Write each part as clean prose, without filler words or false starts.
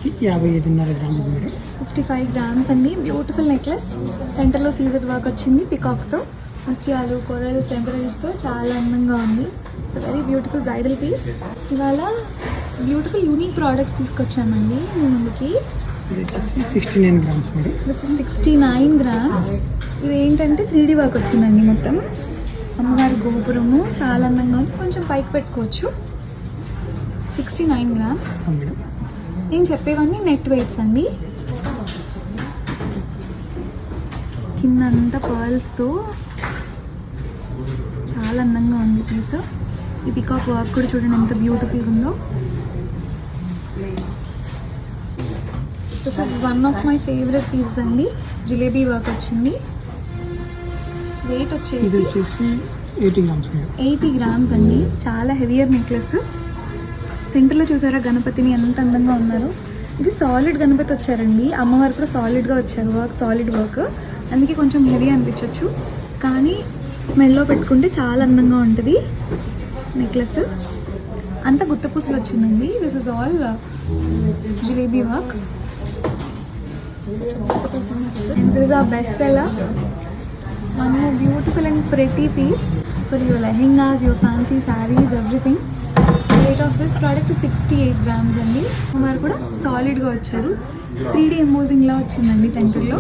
55.5 గ్రాములు madam. 55 grams అండి. Beautiful necklace, సెంటర్లో సీజెడ్ వర్క్ వచ్చింది పికాక్తో, ముత్యాలు కొరల్స్ ఎంబ్రాయిడరీస్తో చాలా అందంగా ఉంది. Very beautiful bridal piece. ఇవాళ బ్యూటిఫుల్ యూనిక్ ప్రోడక్ట్స్ తీసుకొచ్చామండి మీ ముందుకి. ఇది వచ్చేసి 69 grams madam. This is 69 grams. ఇది ఏంటంటే 3D వర్క్ వచ్చిందండి మొత్తం. అమ్మవారి గోపురము చాలా అందంగా ఉంది, కొంచెం పైకి పెట్టుకోవచ్చు. 69 గ్రామ్స్. మేడం నేను చెప్పేవన్నీ నెట్ వెయిట్స్ అండి. కిందంతా పర్ల్స్తో చాలా అందంగా ఉంది పీస్. ఈ పికాక్ వర్క్ కూడా చూడండి ఎంత బ్యూటిఫుల్గా ఉందో. This is one of my favourite piece అండి. జిలేబీ వర్క్ వచ్చింది. వెయిట్ ఇది వచ్చేసి వచ్చేసి 80 గ్రామ్స్ మేడం. 80 గ్రామ్స్ అండి. చాలా హెవియర్ నెక్లెస్. సెంటర్లో చూసారా గణపతిని ఎంత అందంగా ఉన్నారు. ఇది సాలిడ్ గణపతి వచ్చారండి. అమ్మవారు కూడా సాలిడ్గా వచ్చారు, వర్క్ సాలిడ్ వర్క్, అందుకే కొంచెం హెవీ అనిపించవచ్చు. కానీ మెడలో పెట్టుకుంటే చాలా అందంగా ఉంటుంది నెక్లెస్. అంత గుత్తపూసలు వచ్చిందండి. This is all jalebi work. This is our best seller. One more beautiful and pretty piece for your lehengas, your fancy sarees, everything. Weight of this product is 68 grams అండి. అమ్మవారు కూడా సాలిడ్గా వచ్చారు. 3D ఎంబోజింగ్ లా వచ్చిందండి సెంటర్లో.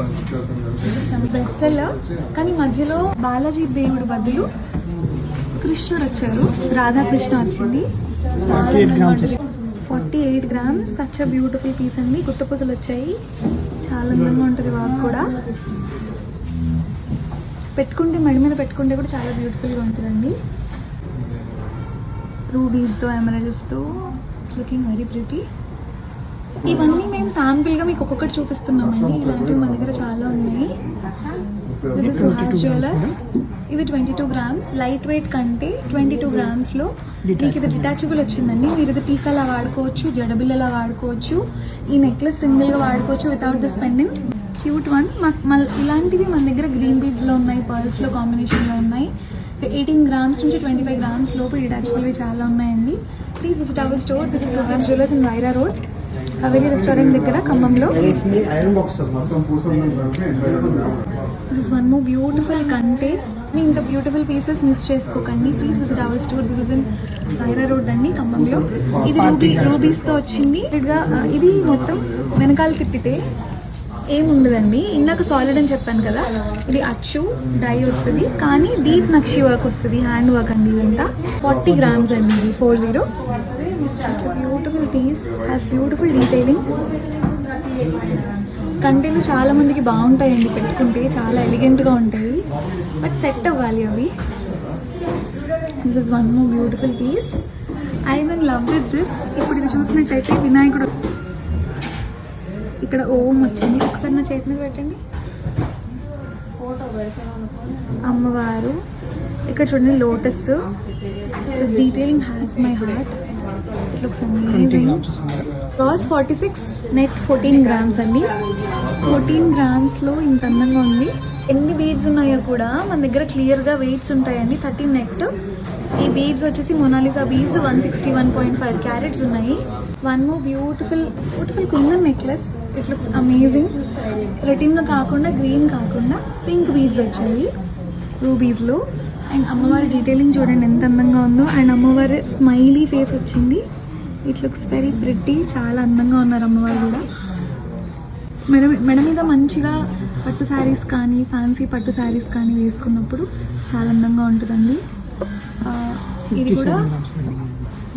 Best seller. కానీ మధ్యలో బాలాజీ దేవుడు బదులు కృష్ణుడు వచ్చారు, రాధాకృష్ణ వచ్చింది. చాలా అందంగా ఉంటుంది. 48 grams. Such a beautiful piece అండి. గుత్తపూసలు వచ్చాయి, చాలా అందంగా ఉంటుంది వర్క్ కూడా. పెట్టుకుంటే మెడ మీద పెట్టుకుంటే కూడా చాలా బ్యూటిఫుల్గా ఉంటుందండి. రూబీస్తో ఎమరాల్డ్స్తో ఇట్స్ లుకింగ్ వెరీ ప్రిటీ. ఇవన్నీ మేము శాంపిల్గా మీకు ఒక్కొక్కటి చూపిస్తున్నామండి. ఇలాంటివి మన దగ్గర చాలా ఉన్నాయి. This is Suhas jewellers. ఇది 22 గ్రామ్స్. లైట్ వెయిట్ కంటే 22 గ్రామ్స్లో మీకు ఇది డిటాచబుల్ వచ్చిందండి. మీరు ఇది టీకాలా వాడుకోవచ్చు, జడబిల్లలా వాడుకోవచ్చు, ఈ నెక్లెస్ సింగిల్గా వాడుకోవచ్చు without this pendant. Cute one. ఇలాంటివి మన దగ్గర గ్రీన్ బీడ్స్లో ఉన్నాయి, పర్ల్స్లో కాంబినేషన్లో ఉన్నాయి. 18 గ్రామ్స్ నుంచి 25 గ్రామ్స్ లోపు డిటాచబుల్వి చాలా ఉన్నాయండి. Please visit our store. This is Suhas jewellers in Wyra road, Haveli restaurant దగ్గర, ఖమ్మంలో. This is one more beautiful కంటే. ఇంత బ్యూటిఫుల్ పీసెస్ మిస్ చేసుకోకండి. Please visit our store. This is in Wyra road అండి, ఖమ్మంలో. ఇది రూబీస్తో వచ్చింది. ఇది మొత్తం వెనకాల తిప్పితే ఏముండదండి. ఇందాక సాలిడ్ అని చెప్పాను కదా, ఇది అచ్చు డై వస్తుంది, కానీ డీప్ నక్షి వర్క్ వస్తుంది, హ్యాండ్ వర్క్ అండి. ఇదంతా 40 గ్రామ్స్ అండి. ఇది 40. Beautiful piece, has beautiful detailing. కంటెలు చాలా మందికి బాగుంటాయండి, పెట్టుకుంటే చాలా ఎలిగెంట్గా ఉంటాయి, బట్ సెట్ అవ్వాలి అవి. This is one more beautiful piece. I mean love with this. ఇప్పుడు ఇది చూసినట్టయితే వినాయకుడు ఇక్కడ ఓం వచ్చింది. ఒకసారి నా చేతి మీద పెట్టండి. అమ్మవారు ఇక్కడ చూడండి, lotus. This detailing has my heart. It looks amazing. Cross 46, net 14 grams అండి. 14 గ్రామ్స్లో ఇంత అందంగా ఉంది. ఎన్ని బీడ్స్ ఉన్నాయో కూడా మన దగ్గర క్లియర్గా వెయిట్స్ ఉంటాయండి. 13 నెట్. ఈ బీడ్స్ వచ్చేసి మొనాలిసా బీడ్స్ 161.5 క్యారెట్స్ ఉన్నాయి. One more beautiful kundan necklace. It looks amazing. రెటిన్లో కాకుండా, గ్రీన్ కాకుండా పింక్ బీడ్స్ వచ్చాయి రూబీస్లో. అండ్ అమ్మవారి డీటెయిలింగ్ చూడండి ఎంత అందంగా ఉందో. అండ్ అమ్మవారి స్మైలీ ఫేస్ వచ్చింది. It looks very pretty. చాలా అందంగా ఉన్నారు అమ్మవారు కూడా. మెడ మీద మంచిగా పట్టు శారీస్ కానీ, ఫ్యాన్సీ పట్టు శారీస్ కానీ వేసుకున్నప్పుడు చాలా అందంగా ఉంటుందండి. ఇది కూడా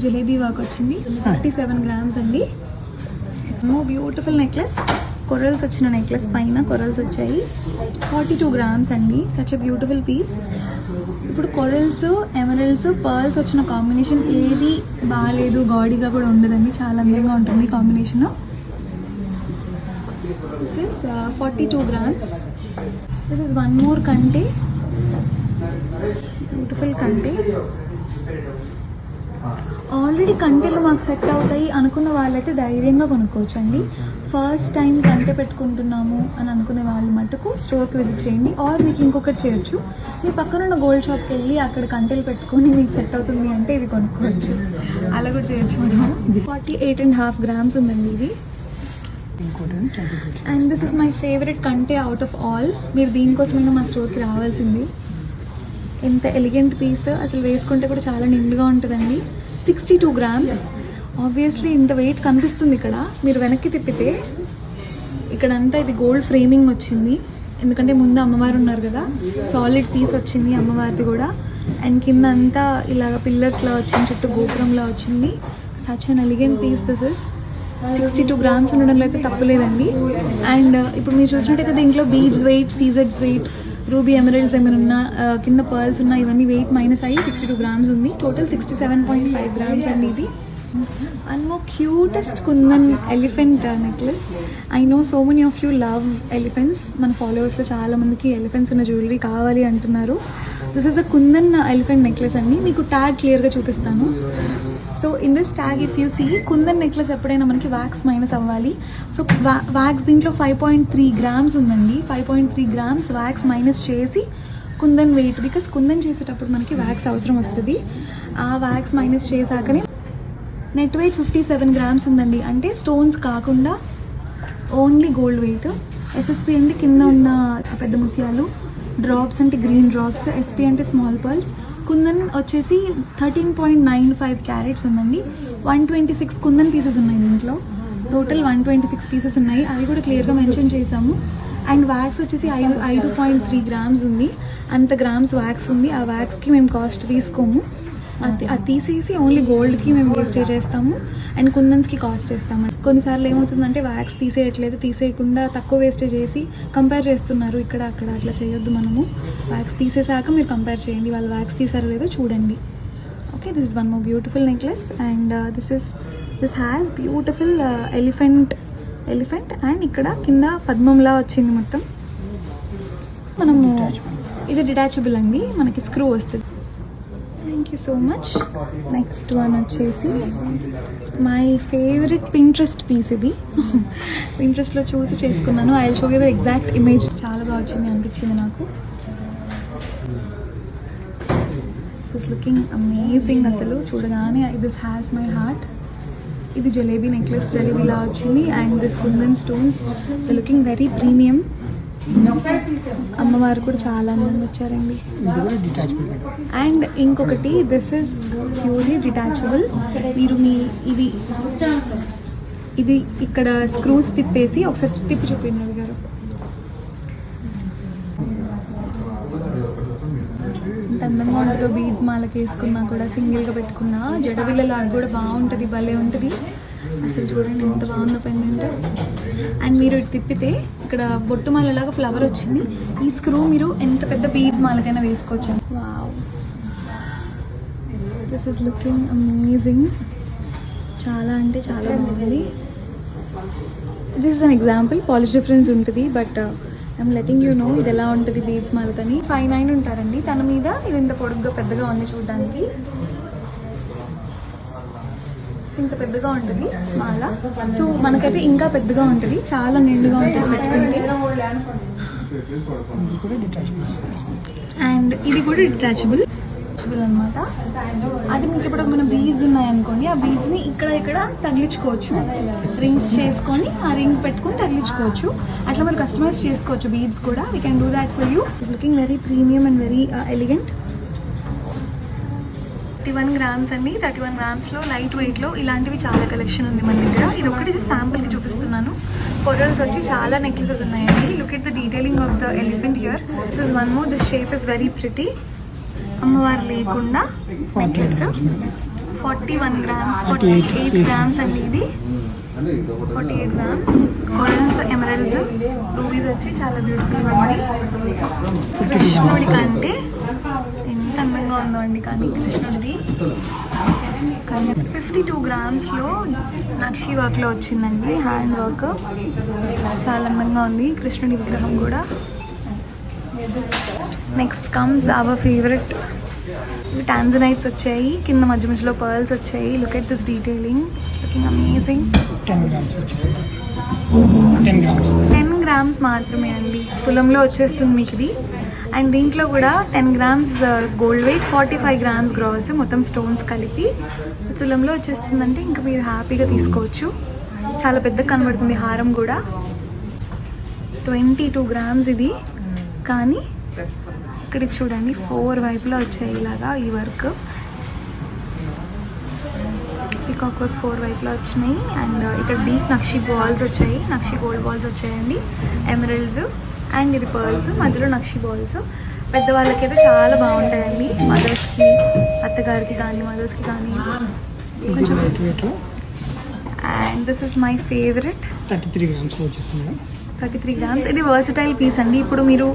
జిలేబీ వర్క్ వచ్చింది. 57 గ్రామ్స్ అండి. Beautiful necklace. కొరల్స్ వచ్చిన నెక్లెస్, పైన కొరల్స్ వచ్చాయి. 42 గ్రామ్స్ అండి. Such a beautiful piece. ఇప్పుడు కొరల్స్, ఎమరల్డ్స్, పర్ల్స్ వచ్చిన కాంబినేషన్ ఏది బాగాలేదు, గాడీగా కూడా ఉండదండి, చాలా అందంగా ఉంటుంది combination. This is 42 grams. This is one more కంటే. బ్యూటిఫుల్ కంటే. ఆల్రెడీ కంటెలు మాకు సెట్ అవుతాయి అనుకున్న వాళ్ళైతే ధైర్యంగా కొనుక్కోవచ్చు అండి. ఫస్ట్ టైం కంటె పెట్టుకుంటున్నాము అని అనుకునే వాళ్ళు మటుకు స్టోర్కి విజిట్ చేయండి. ఆర్ మీకు ఇంకొకటి చేయొచ్చు, మీ పక్కన ఉన్న గోల్డ్ షాప్కి వెళ్ళి అక్కడ కంటెలు పెట్టుకొని మీకు సెట్ అవుతుంది అంటే ఇవి కొనుక్కోవచ్చు. అలా కూడా చేయొచ్చు. మనం 48.5 గ్రామ్స్ ఉందండి ఇది. ఇంకోటి 22. And this is my favourite కంటే అవుట్ ఆఫ్ ఆల్. మీరు దీనికోసమైనా మా స్టోర్కి రావాల్సింది. ఎంత ఎలిగెంట్ పీస్, అసలు వేసుకుంటే కూడా చాలా నిండుగా ఉంటుందండి. 62 grams. ఆబ్వియస్లీ ఇంత వెయిట్ కనిపిస్తుంది ఇక్కడ. మీరు వెనక్కి తిప్పితే ఇక్కడంతా ఇది గోల్డ్ ఫ్రేమింగ్ వచ్చింది, ఎందుకంటే ముందు అమ్మవారు ఉన్నారు కదా, సాలిడ్ పీస్ వచ్చింది అమ్మవారిది కూడా. అండ్ కింద అంతా ఇలాగ పిల్లర్స్లో వచ్చింది, చుట్టూ గోపురంలో వచ్చింది. Such an elegant piece this is. 62 grams ఉండడంలో అయితే తప్పులేదండి. అండ్ ఇప్పుడు మీరు చూసినట్టయితే దీంట్లో బీడ్స్ వెయిట్, సీజెడ్స్ వెయిట్, రూబీ ఎమరల్డ్స్ ఏమైనా ఉన్నా, కింద పర్ల్స్ ఉన్నా, ఇవన్నీ వెయిట్ మైనస్ అయ్యి 62 grams ఉంది. టోటల్ 67.5 grams అండి ఇది. అండ్ మో cutest kundan elephant necklace. I know so many of you love elephants. మన ఫాలోవర్స్లో చాలా మందికి ఎలిఫెంట్స్ ఉన్న జ్యువెలరీ కావాలి అంటున్నారు. This is a kundan elephant necklace అండి. మీకు ట్యాగ్ క్లియర్గా చూపిస్తాను. So in this tag if you see, kundan necklace ఎప్పుడైనా మనకి వ్యాక్స్ మైనస్ అవ్వాలి. సో వ్యాక్స్ దీంట్లో 5.3 grams ఉందండి. 5.3 grams వ్యాక్స్ మైనస్ చేసి కుందన్ వెయిట్, బికాస్ కుందన్ చేసేటప్పుడు మనకి వ్యాక్స్ అవసరం వస్తుంది. ఆ వ్యాక్స్ మైనస్ చేశాకనే నెట్ వెయిట్ 57 grams ఉందండి. అంటే స్టోన్స్ కాకుండా ఓన్లీ గోల్డ్ వెయిట్. ఎస్ఎస్పి అంటే కింద ఉన్న పెద్ద ముత్యాలు, డ్రాప్స్ అంటే గ్రీన్ డ్రాప్స్, ఎస్పీ అంటే స్మాల్ పర్ల్స్. కుందన్ వచ్చేసి 13.95 carats ఉందండి. 126 కుందన్ పీసెస్ ఉన్నాయి దీంట్లో. టోటల్ 126 పీసెస్ ఉన్నాయి, అవి కూడా క్లియర్గా మెన్షన్ చేసాము. అండ్ వ్యాక్స్ వచ్చేసి 5.3 grams ఉంది. అంత గ్రామ్స్ వ్యాక్స్ ఉంది. ఆ వ్యాక్స్కి మేము కాస్ట్ తీసుకోము, అది తీసేసి ఓన్లీ గోల్డ్కి మేము వేస్టేజ్ చేస్తాము అండ్ కుందన్స్కి కాస్ట్ చేస్తాము. కొన్నిసార్లు ఏమవుతుందంటే వ్యాక్స్ తీసేయట్లేదు, తీసేయకుండా తక్కువ వేస్టేజ్ చేసి కంపేర్ చేస్తున్నారు ఇక్కడ అక్కడ. అట్లా చేయొద్దు మనము. వ్యాక్స్ తీసేసాక మీరు కంపేర్ చేయండి, వాళ్ళు వ్యాక్స్ తీసారో లేదో చూడండి. Okay, this is one more beautiful necklace. And this has beautiful elephant and ఇక్కడ కింద పద్మంలా వచ్చింది మొత్తం. మనము ఇది డిటాచబుల్ అండి, మనకి స్క్రూ వస్తుంది. Thank you so much. Next one వచ్చేసి మై ఫేవరెట్ పింట్రెస్ట్ పీస్. ఇది పింట్రెస్ట్లో చూసి చేసుకున్నాను. I will show you the exact image. చాలా బాగా వచ్చింది అనిపించింది నాకు. This looking amazing. అసలు చూడగానే దిస్ హ్యాస్ మై హార్ట్. ఇది జలేబీ నెక్లెస్, జలేబీలా వచ్చింది. And this kundan stones the looking very premium. అమ్మవారు కూడా చాలా అందంగా వచ్చారండి. అండ్ ఇంకొకటి, దిస్ ఇస్ ప్యూర్లీ డిటాచబుల్. మీరు ఇది ఇక్కడ స్క్రూస్ తిప్పేసి ఒకసారి తిప్పి చూపించారు గారు. ఎంత అందంగా ఉంటుందో, బీడ్స్ మాలకి వేసుకున్నా కూడా, సింగిల్గా పెట్టుకున్నా, జడబిల్లలాగా కూడా బాగుంటుంది, భలే ఉంటుంది. అసలు చూడండి ఎంత బాగుందో పెండెంట్. అండ్ మీరు ఇటు తిప్పితే ఇక్కడ బొట్టు మాలలాగా ఫ్లవర్ వచ్చింది. ఈ స్క్రూ మీరు ఎంత పెద్ద బీడ్స్ మాలకైనా వేసుకోవచ్చు. Wow, this is looking amazing. చాలా అంటే చాలా బాగుంది. This is an example. Polish difference ఉంటుంది, but I'm letting you know ఇది ఎలా ఉంటుంది బీడ్స్ మాలకని. 5'9" ఉంటారండి తన మీద. ఇది ఇంత పొడుగ్గా పెద్దగా ఉంది చూడడానికి, ఇంత పెద్దగా ఉంటుంది మాల. సో మనకైతే ఇంకా పెద్దగా ఉంటుంది, చాలా నిండుగా ఉంటుంది పెట్టుకుంటే. అండ్ ఇది కూడా డిటాచబుల్ అనమాట. అది మీకు ఇప్పుడు మన బీడ్స్ ఉన్నాయనుకోండి, ఆ బీడ్స్ని ఇక్కడ తగిలించుకోవచ్చు. రింగ్స్ చేసుకొని ఆ రింగ్ పెట్టుకొని తగిలించుకోవచ్చు. అట్లా మీరు కస్టమైజ్ చేసుకోవచ్చు బీడ్స్ కూడా. We can do that for you. It's looking very premium and very elegant. 31 grams అండి. 31 grams లైట్ వెయిట్లో ఇలాంటివి చాలా కలెక్షన్ ఉంది మన దగ్గర. ఇది ఒకటి శాంపుల్కి చూపిస్తున్నాను. కొరల్స్ వచ్చి చాలా నెక్లెసెస్ ఉన్నాయండి. Look at the detailing of the elephant here. This is one more. This shape is very pretty. అమ్మవారు లేకుండా నెక్లెస్. 41 grams, 48 grams అండి ఇది. 48 grams. కొరల్స్, ఎమరల్డ్స్, రూబీస్ వచ్చి చాలా బ్యూటిఫుల్గా ఉంది. కృష్ణుడి కంటే ఎంత అందంగా ఉందో అండి కానీ కృష్ణుడిది. 52 grams నక్షి వర్క్లో వచ్చిందండి, హ్యాండ్ వర్క్. చాలా అందంగా ఉంది కృష్ణుడి విగ్రహం కూడా. Next comes our favourite. Tanzanites వచ్చాయి, కింద మధ్య మధ్యలో పర్ల్స్ వచ్చాయి. Look at this detailing, it's looking amazing. 10 grams మాత్రమే అండి, తులంలో వచ్చేస్తుంది మీకు ఇది. అండ్ దీంట్లో కూడా 10 grams gold weight, 45 grams gross, మొత్తం స్టోన్స్ కలిపి తులంలో వచ్చేస్తుందంటే ఇంకా మీరు హ్యాపీగా తీసుకోవచ్చు. చాలా పెద్దగా కనబడుతుంది హారం కూడా. 22 grams ఇది. కానీ ఇక్కడ చూడండి 4 వైపులా వచ్చాయి ఇలాగా ఈ వర్క్. పికాక్ వర్క్ 4 వైపులా వచ్చినాయి. అండ్ ఇక్కడ డీప్ నక్షి బాల్స్ వచ్చాయి, నక్షి గోల్డ్ బాల్స్ వచ్చాయండి, ఎమరల్డ్స్ అండ్ ఇది పర్ల్స్, మధ్యలో నక్షి బాల్స్. పెద్దవాళ్ళకైతే చాలా బాగుంటాయండి, మదర్స్కి, అత్తగారికి కానీ మదర్స్కి కానీ కొంచెం. And this is my favourite. 33 grams వచ్చేస్తుంది మేడం. 33 grams. ఇది వర్సటైల్ పీస్ అండి. ఇప్పుడు మీరు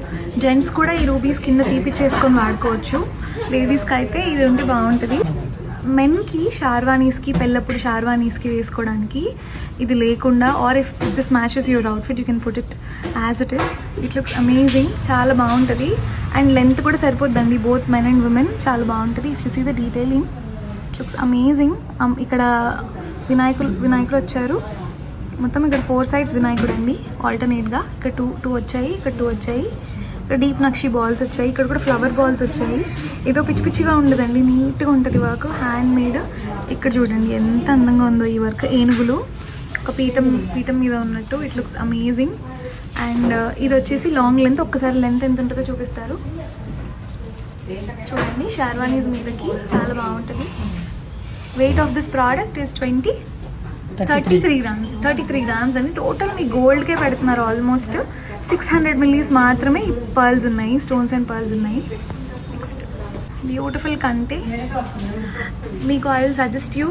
జెంట్స్ కూడా ఈ రూబీస్ కింద తీపిచ్చేసుకొని వాడుకోవచ్చు. లేడీస్కి అయితే ఇది ఉంటే బాగుంటుంది. మెన్కి షార్వానీస్కి, పెళ్ళప్పుడు షార్వానీస్కి వేసుకోవడానికి ఇది లేకుండా, or if this matches your outfit you can put it as it is. It looks amazing, చాలా బాగుంటుంది. అండ్ లెంత్ కూడా సరిపోద్దండి, బోత్ మెన్ అండ్ ఉమెన్. చాలా బాగుంటుంది. If you see the detailing it looks amazing. ఇక్కడ వినాయకుడు వచ్చారు. మొత్తం ఇక్కడ 4 sides వినాయకుడు అండి ఆల్టర్నేట్గా. ఇక్కడ టూ వచ్చాయి, ఇక్కడ 2 వచ్చాయి. ఇక్కడ డీప్ నక్షి బాల్స్ వచ్చాయి, ఇక్కడ కూడా ఫ్లవర్ బాల్స్ వచ్చాయి. ఏదో పిచ్చి పిచ్చిగా ఉండదండి, నీట్గా ఉంటుంది వర్క్, హ్యాండ్ మేడ్. ఇక్కడ చూడండి ఎంత అందంగా ఉందో ఈ వర్క్. ఏనుగులు ఒక పీఠం మీద ఉన్నట్టు. It looks amazing. అండ్ ఇది వచ్చేసి లాంగ్ లెంత్. ఒక్కసారి లెంత్ ఎంత ఉంటుందో చూపిస్తారు చూడండి. షార్వానీస్ మీదకి చాలా బాగుంటుంది. Weight of this product is 33 grams. 33 grams అని టోటల్ మీ గోల్డ్కే పెడుతున్నారు. ఆల్మోస్ట్ 600 millis మాత్రమే ఈ పర్ల్స్ ఉన్నాయి, స్టోన్స్ అండ్ పర్ల్స్ ఉన్నాయి. నెక్స్ట్ బ్యూటిఫుల్ కంటే. మీకు ఐ విల్ సజెస్ట్ యూ,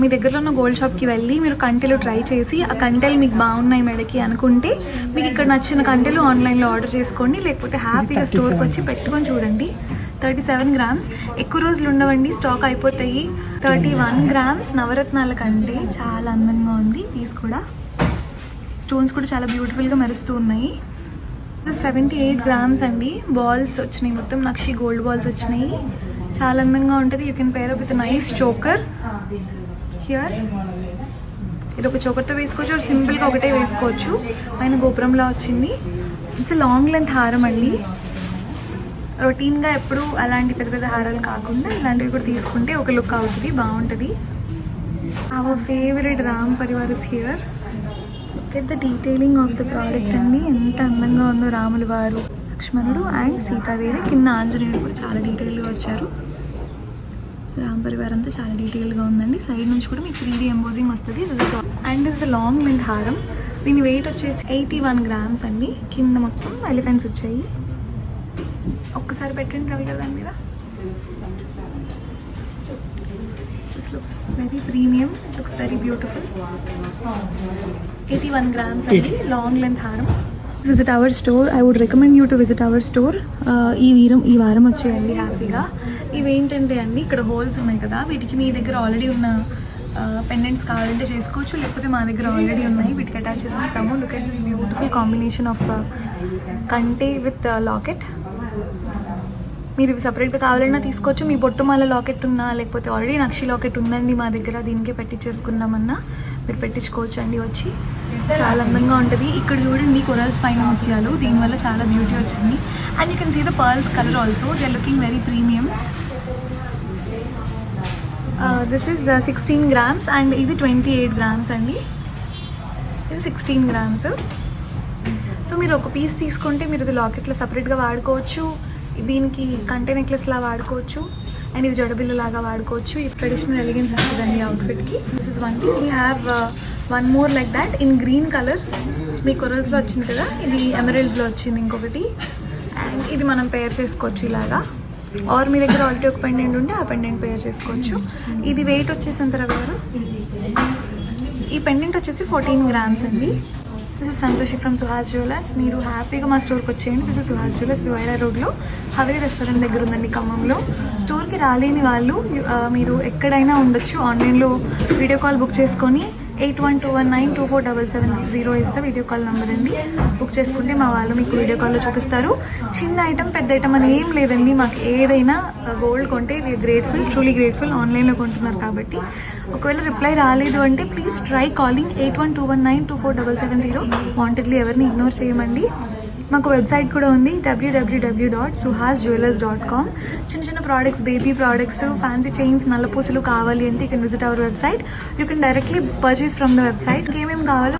మీ దగ్గరలో ఉన్న గోల్డ్ షాప్కి వెళ్ళి మీరు కంటెలు ట్రై చేసి ఆ కంటెలు మీకు బాగున్నాయి మెడకి అనుకుంటే మీకు ఇక్కడ నచ్చిన కంటెలు ఆన్లైన్లో ఆర్డర్ చేసుకోండి. లేకపోతే హ్యాపీగా స్టోర్కి వచ్చి పెట్టుకొని చూడండి. 37 grams. ఎక్కువ రోజులు ఉండవండి, స్టాక్ అయిపోతాయి. 31 grams. నవరత్నాల కంటే చాలా అందంగా ఉంది పీస్ కూడా. స్టోన్స్ కూడా చాలా బ్యూటిఫుల్గా మెరుస్తూ ఉన్నాయి. 78 grams అండి. బాల్స్ వచ్చినాయి, మొత్తం నక్షి గోల్డ్ బాల్స్ వచ్చినాయి. చాలా అందంగా ఉంటుంది. You can pair up with nice choker here. ఇది ఒక చోకర్తో వేసుకోవచ్చు, సింపుల్గా ఒకటే వేసుకోవచ్చు. పైన గోపురంలా వచ్చింది. ఇట్స్ లాంగ్ లెంత్ హారం అండి. రొటీన్గా ఎప్పుడు అలాంటి పెద్ద పెద్ద హారాలు కాకుండా ఇలాంటివి కూడా తీసుకుంటే ఒక లుక్ అవుతుంది, బాగుంటుంది. Our favourite Ram Parivar is here. Look at the detailing of the product అండి. ఎంత అందంగా ఉందో రాములు వారు, లక్ష్మణుడు అండ్ సీతాదేవి. కింద ఆంజనేయుడు కూడా చాలా డీటెయిల్గా వచ్చారు. రామ్ పరివార్ అంతా చాలా డీటెయిల్గా ఉందండి. సైడ్ నుంచి కూడా మీకు 3D ఎంబోజింగ్ వస్తుంది. And this is long length హారం. దీని వెయిట్ వచ్చేసి 81 grams అండి. కింద మొత్తం ఎలిఫెంట్స్ వచ్చాయి. ఒక్కసారి పెట్టండి రవి గారు దాని మీద. This looks very premium, looks very beautiful. 81 grams అండి, లాంగ్ లెంత్ హారం. Visit our store. I would recommend you to visit our store. ఈ వారం వచ్చేయండి హ్యాపీగా. ఇవేంటంటే అండి, ఇక్కడ హోల్స్ ఉన్నాయి కదా, వీటికి మీ దగ్గర ఆల్రెడీ ఉన్న పెండెంట్స్ కావాలంటే చేసుకోవచ్చు, లేకపోతే మా దగ్గర ఆల్రెడీ ఉన్నాయి, వీటికి అటాచ్ చేసి ఇస్తాము. Look at this beautiful combination of కంటే విత్ లాకెట్. మీరు ఇవి సపరేట్గా కావాలన్నా తీసుకోవచ్చు. మీ బొట్టుమాల లాకెట్ ఉన్నా, లేకపోతే ఆల్రెడీ నక్షి లాకెట్ ఉందండి మా దగ్గర, దీనికే పెట్టించేసుకున్నామన్నా మీరు పెట్టించుకోవచ్చు అండి వచ్చి. చాలా అందంగా ఉంటుంది. ఇక్కడ చూడండి కొరల్స్ పైన ముత్యాలు, దీనివల్ల చాలా బ్యూటీ వచ్చింది. And you can see the pearls colour also, they are looking very premium. This is the 16 grams and ఇది 28 grams అండి. ఇది 16 grams. సో మీరు ఒక పీస్ తీసుకుంటే మీరు ఇది లాకెట్లో సపరేట్గా వాడుకోవచ్చు, దీనికి కంటే నెక్లెస్లా వాడుకోవచ్చు, అండ్ ఇది జడబిల్ల లాగా వాడుకోవచ్చు. ఇది ట్రెడిషనల్ ఎలిగెన్స్ ఇస్తుందండి అవుట్ఫిట్కి. This is one piece. We have one more like that in green colour. మీ కొరల్స్లో వచ్చింది కదా, ఇది ఎమరల్డ్స్లో వచ్చింది ఇంకొకటి. అండ్ ఇది మనం పేర్ చేసుకోవచ్చు ఇలాగా, ఆర్ మీ దగ్గర ఆల్రెడీ ఒక పెండెంట్ ఉంటే ఆ పెండెంట్ పేర్ చేసుకోవచ్చు. ఇది వెయిట్ వచ్చేసి ఎంత రవి గారు? ఈ పెండెంట్ వచ్చేసి 14 grams అండి. This is Santoshi from Suhas jewellers. మీరు హ్యాపీగా మా స్టోర్కి వచ్చేయండి. దిస్ ఇస్ సుహాస్ జ్యువెలర్స్, దివాడా రోడ్లో హవేలీ రెస్టారెంట్ దగ్గర ఉందండి ఖమ్మంలో. స్టోర్కి రాలేని వాళ్ళు మీరు ఎక్కడైనా ఉండొచ్చు. ఆన్లైన్లో వీడియో కాల్ బుక్ చేసుకొని 8121924770 is the video call number అండి. బుక్ చేసుకుంటే మా వాళ్ళు మీకు వీడియో కాల్లో చూపిస్తారు. చిన్న ఐటమ్ పెద్ద ఐటమ్ అని ఏం లేదండి, మాకు ఏదైనా గోల్డ్ కొంటే వీఆర్ గ్రేట్ఫుల్, ట్రూలీ గ్రేట్ఫుల్. ఆన్లైన్లో కొంటున్నారు కాబట్టి ఒకవేళ రిప్లై రాలేదు అంటే ప్లీజ్ ట్రై కాలింగ్ 8121924770. వాంటెడ్లీ ఎవరిని ఇగ్నోర్ చేయమండి. మాకు వెబ్సైట్ కూడా ఉంది, www.suhasjewelers.com. చిన్న చిన్న products, baby products, fancy chains, నల్లపూసలు కావాలి అంటే you can visit our website. You can directly purchase from the website. ఏమేమి కావాలో